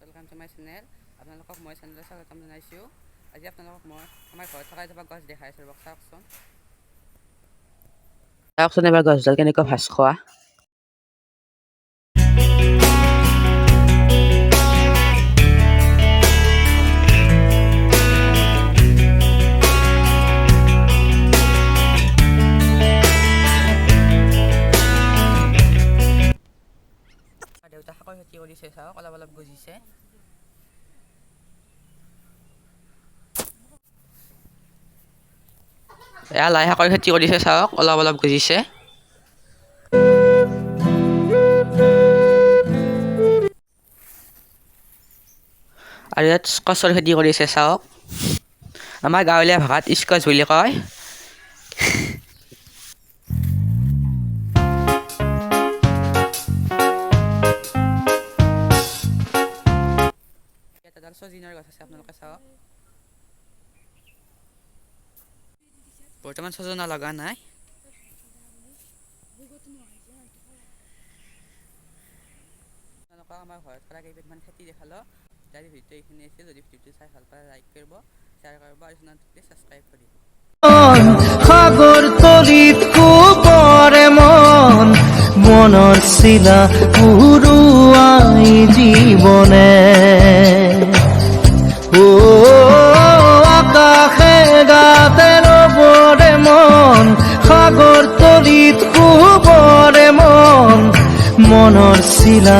Welcome to my channel. আপোনালোকক মই চেনেলত স্বাগতম জনাইছোঁ। আজি আপোনালোকক মই আমাৰ ঘৰত থকা এজোপা গছ দেখাই আছোঁ। চাওকচোন এবাৰ গছডাল কেনেকুৱা ভাজ খোৱা। দেউতা শাকৰ খেতি কৰিছে, চাওক অলপ অলপ গজিছে। এয়া লাই শাকৰ খেতি কৰিছে, চাওক অলপ অলপ গজিছে। আৰু ইয়াত স্কচৰ খেতি কৰিছে, চাওক। আমাৰ গাঁৱলীয়া ভাষাত স্কচ বুলি কয়। এডাল চজিনাৰ গছ আছে, আপোনালোকে চাওক। বৰ্তমান ছজনা লগা নাই। আপোনালোকক আমাৰ ঘৰত কৰা কেইবিধমান খেতি দেখালোঁ। যদি ভিডিঅ'টো এইখিনি আছিল, যদি ভিডিঅ'টো চাই ভাল পায় লাইক কৰিব, শ্বেয়াৰ কৰিব আৰু চেনেলটোকে ছাবস্ক্ৰাইব কৰিব। সাগৰ তলিত কুবৰে মন মনৰ চিলা উৰুৱাই জীৱনে আকাশে গাতে ৰবৰে মন সাগৰ তলিত কুবৰে মন মনৰ চিলা